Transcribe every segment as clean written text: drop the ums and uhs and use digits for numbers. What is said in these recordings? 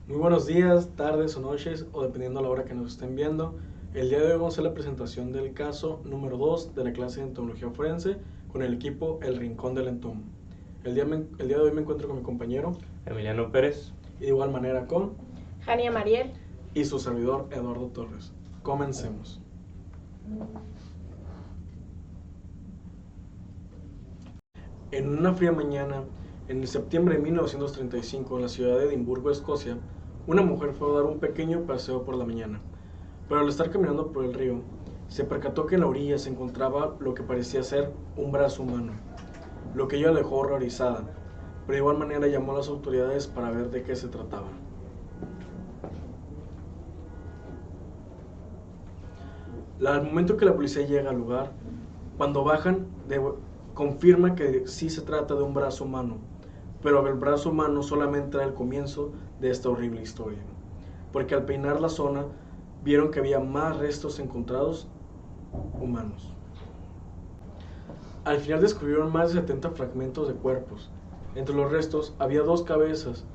Muy buenos días, tardes o noches, o dependiendo a la hora que nos estén viendo. El día de hoy vamos a hacer la presentación del caso número 2 de la clase de entomología forense con el equipo El Rincón del Entomo. El día de hoy me encuentro con mi compañero Emiliano Pérez. y de igual manera con Jania Mariel y su servidor Eduardo Torres. Comencemos. En una fría mañana, en el septiembre de 1935, en la ciudad de Edimburgo, Escocia, una mujer fue a dar un pequeño paseo por la mañana. Pero al estar caminando por el río, se percató que en la orilla se encontraba lo que parecía ser un brazo humano, lo que ella dejó horrorizada, pero de igual manera llamó a las autoridades para ver de qué se trataba. Al momento que la policía llega al lugar, cuando bajan, confirma que sí se trata de un brazo humano, pero el brazo humano solamente era el comienzo de esta horrible historia, porque al peinar la zona vieron que había más restos encontrados humanos. Al final descubrieron más de 70 fragmentos de cuerpos. Entre los restos había 2 cabezas,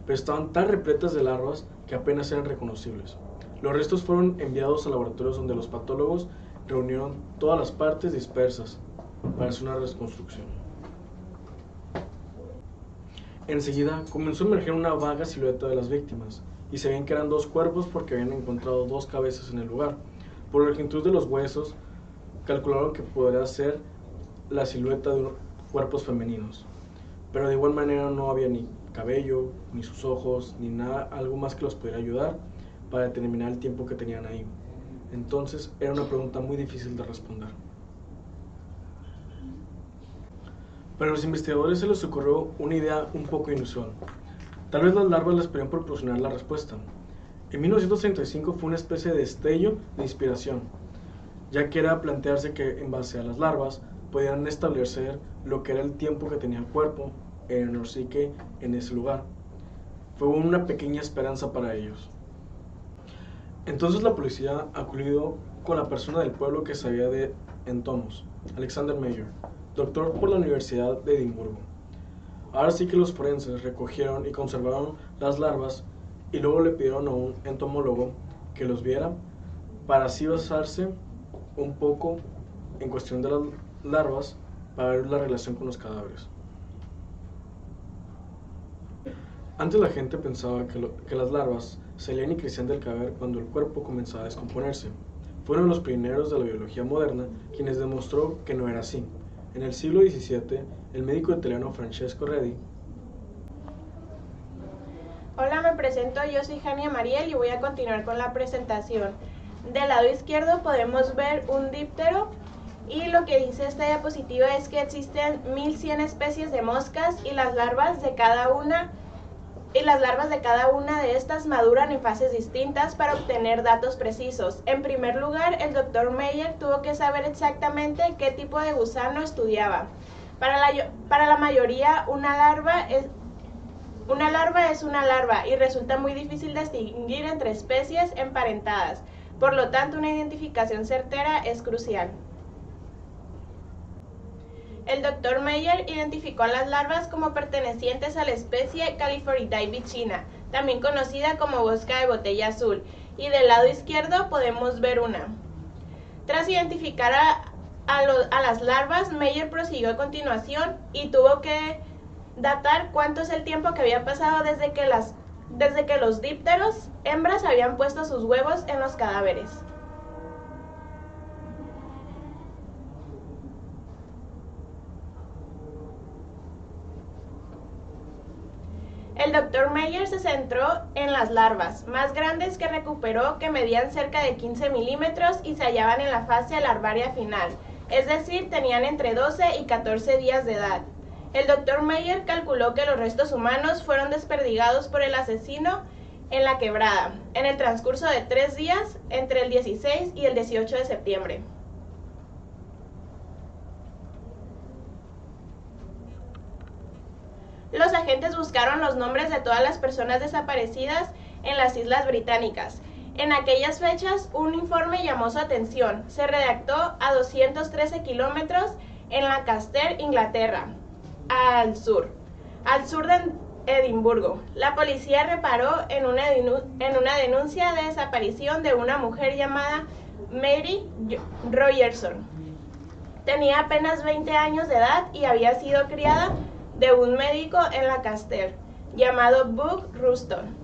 pero estaban tan repletas de larvas que apenas eran reconocibles. Los restos fueron enviados a laboratorios donde los patólogos reunieron todas las partes dispersas para hacer una reconstrucción. Enseguida comenzó a emerger una vaga silueta de las víctimas, y se veían que eran 2 cuerpos porque habían encontrado 2 cabezas en el lugar. Por la longitud de los huesos, calcularon que podría ser la silueta de cuerpos femeninos, pero de igual manera no había ni cabello, ni sus ojos, ni nada, algo más que los pudiera ayudar para determinar el tiempo que tenían ahí. Entonces era una pregunta muy difícil de responder. Pero a los investigadores se les ocurrió una idea un poco inusual. Tal vez las larvas les podían proporcionar la respuesta. En 1935 fue una especie de destello de inspiración, ya que era plantearse que en base a las larvas podían establecer lo que era el tiempo que tenía el cuerpo en el psique en ese lugar. Fue una pequeña esperanza para ellos. Entonces la policía acudió con la persona del pueblo que sabía de entomos, Alexander Mayer, doctor por la Universidad de Edimburgo. Ahora sí que los forenses recogieron y conservaron las larvas y luego le pidieron a un entomólogo que los viera para así basarse un poco en cuestión de las larvas para ver la relación con los cadáveres. Antes la gente pensaba que las larvas salían y crecían del cadáver cuando el cuerpo comenzaba a descomponerse. Fueron los pioneros de la biología moderna quienes demostró que no era así. En el siglo XVII, el médico italiano Francesco Redi. Hola, me presento, yo soy Jania Mariel y voy a continuar con la presentación. Del lado izquierdo podemos ver un díptero y lo que dice esta diapositiva es que existen 1100 especies de moscas y las larvas de cada una de estas maduran en fases distintas para obtener datos precisos. En primer lugar, el Dr. Mayer tuvo que saber exactamente qué tipo de gusano estudiaba. Para la mayoría, una larva es una larva y resulta muy difícil distinguir entre especies emparentadas. Por lo tanto, una identificación certera es crucial. El Dr. Mayer identificó a las larvas como pertenecientes a la especie Califoridae vicina, también conocida como mosca de botella azul, y del lado izquierdo podemos ver una. Tras identificar a las larvas, Mayer prosiguió a continuación y tuvo que datar cuánto es el tiempo que había pasado desde que los dípteros hembras habían puesto sus huevos en los cadáveres. El Dr. Mayer se centró en las larvas más grandes que recuperó, que medían cerca de 15 milímetros y se hallaban en la fase larvaria final, es decir, tenían entre 12 y 14 días de edad. El Dr. Mayer calculó que los restos humanos fueron desperdigados por el asesino en la quebrada, en el transcurso de 3 días, entre el 16 y el 18 de septiembre. Los agentes buscaron los nombres de todas las personas desaparecidas en las Islas Británicas. En aquellas fechas, un informe llamó su atención. Se redactó a 213 kilómetros en Lancaster, Inglaterra, al sur Edimburgo. La policía reparó en una denuncia de desaparición de una mujer llamada Mary Rogerson. Tenía apenas 20 años de edad y había sido criada de un médico en Lancaster llamado Buck Ruston.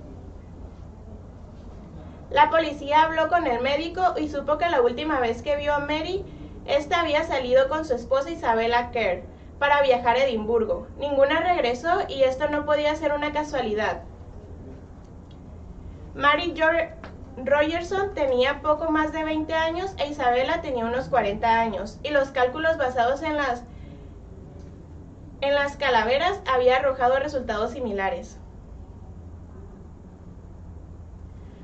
La policía habló con el médico y supo que la última vez que vio a Mary, esta había salido con su esposa Isabella Kerr para viajar a Edimburgo. Ninguna regresó y esto no podía ser una casualidad. Mary Rogerson tenía poco más de 20 años e Isabella tenía unos 40 años, y los cálculos basados en las calaveras había arrojado resultados similares.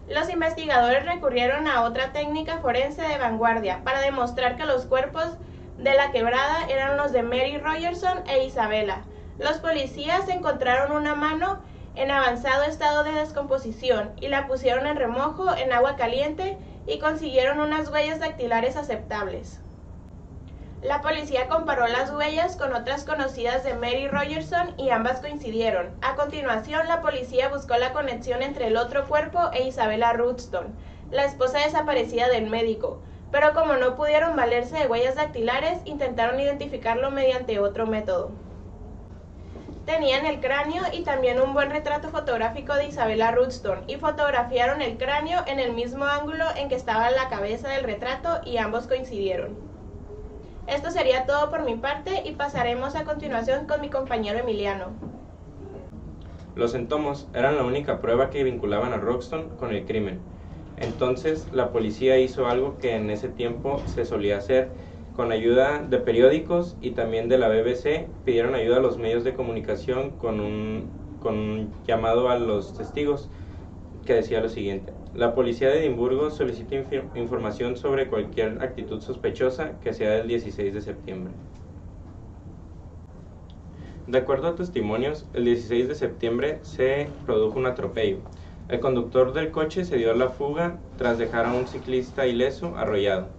Los investigadores recurrieron a otra técnica forense de vanguardia para demostrar que los cuerpos de la quebrada eran los de Mary Rogerson e Isabella. Los policías encontraron una mano en avanzado estado de descomposición y la pusieron en remojo en agua caliente y consiguieron unas huellas dactilares aceptables. La policía comparó las huellas con otras conocidas de Mary Rogerson y ambas coincidieron. A continuación, la policía buscó la conexión entre el otro cuerpo e Isabella Ruston, la esposa desaparecida del médico, pero como no pudieron valerse de huellas dactilares, intentaron identificarlo mediante otro método. Tenían el cráneo y también un buen retrato fotográfico de Isabella Ruston, y fotografiaron el cráneo en el mismo ángulo en que estaba la cabeza del retrato y ambos coincidieron. Esto sería todo por mi parte y pasaremos a continuación con mi compañero Emiliano. Los entomos eran la única prueba que vinculaban a Ruston con el crimen. Entonces la policía hizo algo que en ese tiempo se solía hacer. Con ayuda de periódicos y también de la BBC, pidieron ayuda a los medios de comunicación con un llamado a los testigos que decía lo siguiente: la policía de Edimburgo solicita información sobre cualquier actitud sospechosa que sea del 16 de septiembre. De acuerdo a testimonios, el 16 de septiembre se produjo un atropello. El conductor del coche se dio a la fuga tras dejar a un ciclista ileso arrollado.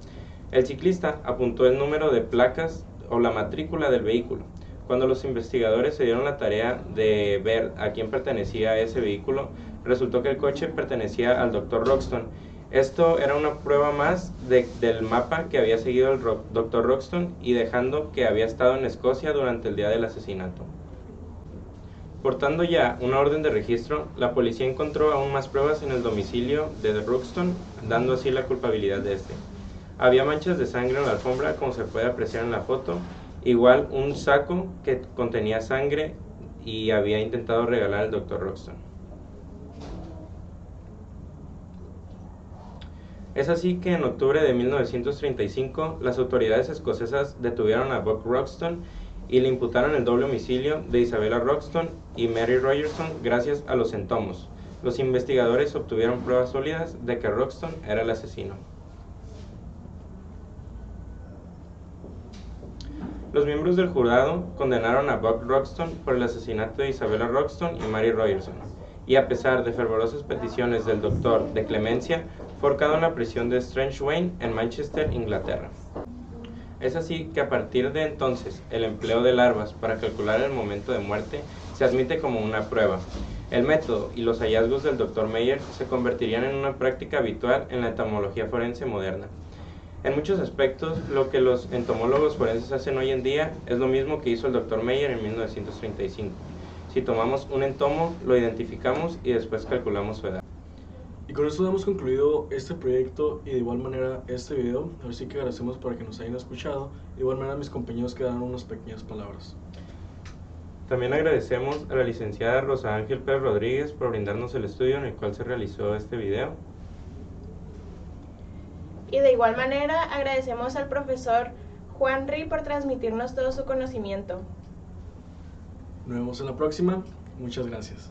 El ciclista apuntó el número de placas o la matrícula del vehículo. Cuando los investigadores se dieron la tarea de ver a quién pertenecía ese vehículo, resultó que el coche pertenecía al Dr. Ruston. Esto era una prueba más del mapa que había seguido el Dr. Ruston y dejando que había estado en Escocia durante el día del asesinato. Portando ya una orden de registro, la policía encontró aún más pruebas en el domicilio de Ruston, dando así la culpabilidad de este. Había manchas de sangre en la alfombra, como se puede apreciar en la foto, igual un saco que contenía sangre y había intentado regalar al Dr. Ruston. Es así que en octubre de 1935 las autoridades escocesas detuvieron a Buck Ruston y le imputaron el doble homicidio de Isabella Ruston y Mary Rogerson gracias a los entomos. Los investigadores obtuvieron pruebas sólidas de que Ruston era el asesino. Los miembros del jurado condenaron a Buck Ruston por el asesinato de Isabella Ruston y Mary Rogerson, y a pesar de fervorosas peticiones del doctor de clemencia, fue ahorcado en la prisión de Strangeways en Manchester, Inglaterra. Es así que a partir de entonces, el empleo de larvas para calcular el momento de muerte se admite como una prueba. El método y los hallazgos del Dr. Meyer se convertirían en una práctica habitual en la entomología forense moderna. En muchos aspectos, lo que los entomólogos forenses hacen hoy en día es lo mismo que hizo el Dr. Meyer en 1935. Si tomamos un entomo, lo identificamos y después calculamos su edad. Y con esto hemos concluido este proyecto y de igual manera este video. Así que agradecemos por que nos hayan escuchado. De igual manera mis compañeros quedaron unas pequeñas palabras. También agradecemos a la licenciada Rosa Ángel Pérez Rodríguez por brindarnos el estudio en el cual se realizó este video. Y de igual manera agradecemos al profesor Juan Ri por transmitirnos todo su conocimiento. Nos vemos en la próxima. Muchas gracias.